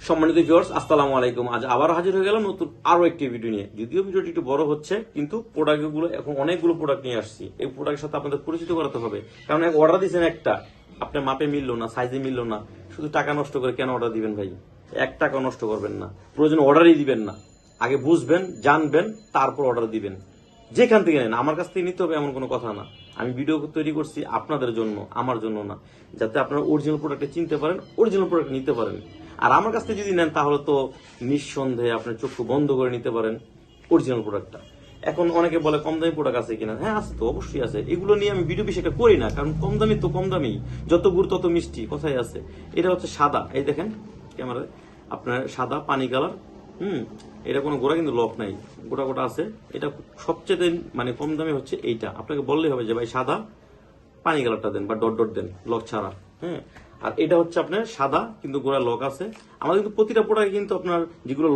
সম্মানিত ভিউয়ার্স, আসসালামু আলাইকুম। আজ আবার হাজির হয়ে গেলাম নতুন আরো একটি ভিডিও নিয়ে। যদিও ভিডিওটি একটু বড় হচ্ছে, কিন্তু প্রোডাক্টগুলো এখন অনেকগুলো প্রোডাক্ট নিয়ে আসছি। এই প্রোডাক্টের সাথে আপনাদের পরিচিত করাতে হবে, কারণ এক অর্ডার দিয়েছেন একটা, আপনার মাপে মিললো না, সাইজে মিললো না, শুধু টাকা নষ্ট করে কেন অর্ডার দিবেন ভাই? 1 টাকা নষ্ট করবেন না, প্রয়োজন অর্ডারই দিবেন না। আগে বুঝবেন, জানবেন, তারপর অর্ডার দিবেন। যেখান থেকে নেন, আমার কাছ থেকে নিতে হবে এমন কোনো কথা না। আমি ভিডিও তৈরি করছি আপনাদের জন্য, আমার জন্য না, যাতে আপনারা অরিজিনাল প্রোডাক্টে চিনতে পারেন, অরিজিনাল প্রোডাক্ট নিতে পারেন। আর আমার কাছ থেকে যদি নেন, তাহলে তো নিঃসন্দেহে আপনার চক্ষু বন্ধ করে নিতে পারেন অরিজিনাল প্রোডাক্টটা। এখন অনেকে বলে কম দামি প্রোডাক্ট আছে কিনা, হ্যাঁ আছে তো, অবশ্যই আছে। এগুলো নিয়ে আমি ভিডিও বেশি একটা করি না, কারণ কম দামি তো কম দামি, যত গুড় তত মিষ্টি কথাই আছে। এটা হচ্ছে সাদা, এই দেখেন ক্যামেরায়, আপনার সাদা পানি কালার। এটা কোনো গোড়া কিন্তু লক নাই, গোটা গোটা আছে। এটা সবচেয়ে মানে কম দামি হচ্ছে এইটা। আপনাকে বললেই হবে যে ভাই সাদা পানি কালারটা দেন বা ডট ডট দেন, লক ছাড়া। হ্যাঁ, আর এটা হচ্ছে আপনার সাদা কিন্তু গোড়া লক আছে। আমাদের কিন্তু প্রতিটা প্রোডাক্টে কিন্তু আপনার যেগুলো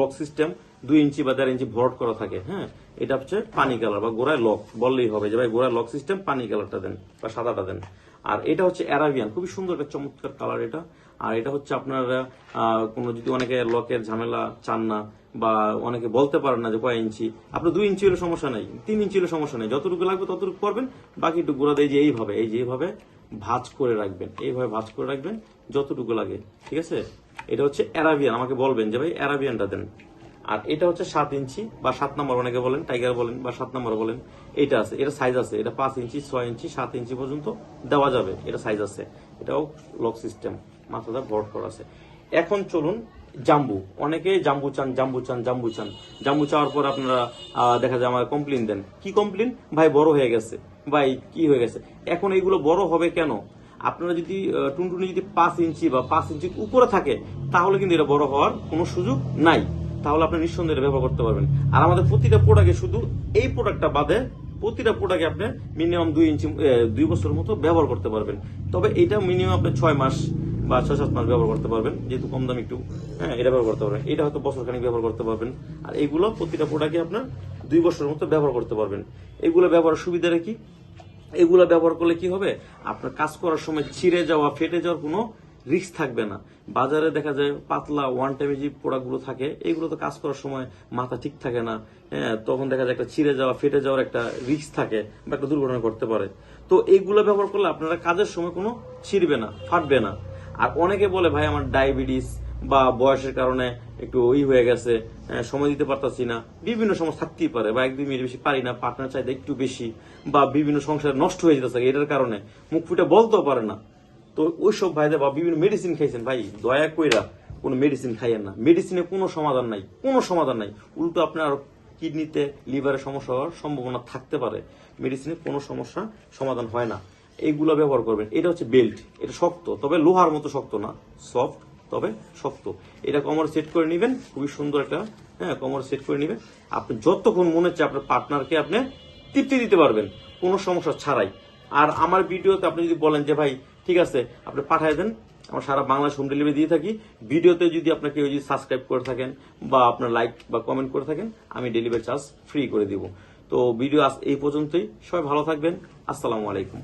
লক সিস্টেম 2 ইঞ্চি বা 1.5 ইঞ্চি ভরাট করা থাকে। হ্যাঁ, এটা হচ্ছে পানি কালার বা গোড়ায় লক, বললেই হবে যে ভাই গোড়ায় লক সিস্টেম, পানি কালারটা দেন বা সাদাটা দেন। আর এটা হচ্ছে অ্যারাবিয়ান, খুবই সুন্দর একটা চমৎকার কালার এটা। আর এটা হচ্ছে আপনার কোনো যদি অনেকে লকের ঝামেলা চান না, বা অনেকে বলতে পারেন না যে কয় ইঞ্চি, আপনার 2 ইঞ্চি হলে সমস্যা নেই, 3 ইঞ্চি হলে সমস্যা নেই, যতটুকু লাগবে ততটুকু করবেন। বাকি একটু গোড়া দিয়ে এইভাবে, এই যে এইভাবে ভাঁজ করে রাখবেন, এইভাবে ভাঁজ করে রাখবেন যতটুকু লাগে, ঠিক আছে? এটা হচ্ছে অ্যারাবিয়ান, আমাকে বলবেন যে ভাই অ্যারাবিয়ানটা দেন। আর এটা হচ্ছে 7 ইঞ্চি বা 7 নম্বর, অনেকে বলেন টাইগার বলেন বা 7 নম্বর বলেন। এটা আছে, এটা সাইজ আছে, এটা 5 ইঞ্চি, 6 ইঞ্চি, 7 ইঞ্চি পর্যন্ত দেওয়া যাবে, এটা সাইজ আছে। এটাও লক সিস্টেম, মাথাটা ভরাট করা আছে। এখন চলুন জাম্বু। অনেকে জাম্বু চান, জাম্বু চান, জাম্বু চান। জাম্বু চাওয়ার পর আপনারা দেখা যায় আমার কমপ্লেন দেন। কি কমপ্লেন? ভাই বড় হয়ে গেছে, ভাই কি হয়ে গেছে। এখন এইগুলো বড় হবে কেন? আপনারা যদি টুনটুনি যদি 5 ইঞ্চি বা 5 ইঞ্চির উপরে থাকে, তাহলে কিন্তু এটা বড় হওয়ার কোনো সুযোগ নাই। তাহলে আপনি নিঃসন্দেহে ব্যবহার করতে পারবেন। আর আমাদের প্রতিটা প্রোডাক্টে, শুধু এই প্রোডাক্টটা বাদে প্রতিটা প্রোডাক্টে আপনি মিনিমাম 2 ইঞ্চি 2 বছরের মতো ব্যবহার করতে পারবেন। তবে এটা মিনিমাম আপনি 6 মাস বা 6-7 মাস ব্যবহার করতে পারবেন, যেহেতু কম দাম একটু। হ্যাঁ, এটা ব্যবহার করতে পারবেন। এটা হয়তো বছর খানিক ব্যবহার করতে পারবেন। আর এইগুলো প্রতিটা প্রোডাক্টে আপনার 2 বছরের মতো ব্যবহার করতে পারবেন। এগুলো ব্যবহারের সুবিধাটা কি? এগুলো ব্যবহার করলে কি হবে, আপনার কাজ করার সময় ছিঁড়ে যাওয়া, ফেটে যাওয়ার কোনো রিস্ক থাকবে না। বাজারে দেখা যায় পাতলা ওয়ান টাইমে যে প্রোডাক্টগুলো থাকে, এগুলো তো কাজ করার সময় মাথা ঠিক থাকে না। হ্যাঁ, তখন দেখা যায় একটা ছিঁড়ে যাওয়া, ফেটে যাওয়ার একটা রিস্ক থাকে বা একটা দুর্ঘটনা ঘটতে পারে। তো এইগুলো ব্যবহার করলে আপনারা কাজের সময় কোনো ছিঁড়বে না, ফাটবে না। আর অনেকে বলে ভাই আমার ডায়াবেটিস বা বয়সের কারণে একটু হয়ে গেছে, সময় দিতে পারতাছি না, বিভিন্ন সমস্যা থাকতেই পারে, বা 1-2 মিনিট বেশি পারি না, পার্টনার চাইতে একটু বেশি, বা বিভিন্ন সংসার নষ্ট হয়ে যেতেছে এটার কারণে, মুখ ফুটে বলতেও পারে না। তো ওইসব ভাইদের বা বিভিন্ন মেডিসিন খাইছেন, ভাই দয়া কইরা কোনো মেডিসিন খাইয়েন না। মেডিসিনে কোনো সমাধান নাই, কোনো সমাধান নাই। উল্টো আপনার কিডনিতে, লিভারে সমস্যা হওয়ার সম্ভাবনা থাকতে পারে। মেডিসিনে কোনো সমস্যা সমাধান হয় না। এইগুলো ব্যবহার করবেন। এটা হচ্ছে বেল্ট, এটা শক্ত, তবে লোহার মতো শক্ত না, সফট তবে শক্ত। এটা কোমরে সেট করে নেবেন, খুবই সুন্দর একটা। হ্যাঁ, কোমরে সেট করে নেবেন। আপনি যতক্ষণ মনে হচ্ছে আপনার পার্টনারকে আপনি তৃপ্তি দিতে পারবেন কোনো সমস্যা ছাড়াই। আর আমার ভিডিওতে আপনি যদি বলেন যে ভাই ঠিক আছে আপনি পাঠিয়ে দেন, আমরা সারা বাংলাদেশ হোম ডেলিভারি দিয়ে থাকি। ভিডিওতে যদি আপনাকে যদি সাবস্ক্রাইব করে থাকেন বা আপনার লাইক বা কমেন্ট করে থাকেন, আমি ডেলিভারি চার্জ ফ্রি করে দিব। তো ভিডিও এই পর্যন্তই। সবাই ভালো থাকবেন। আসসালামু আলাইকুম।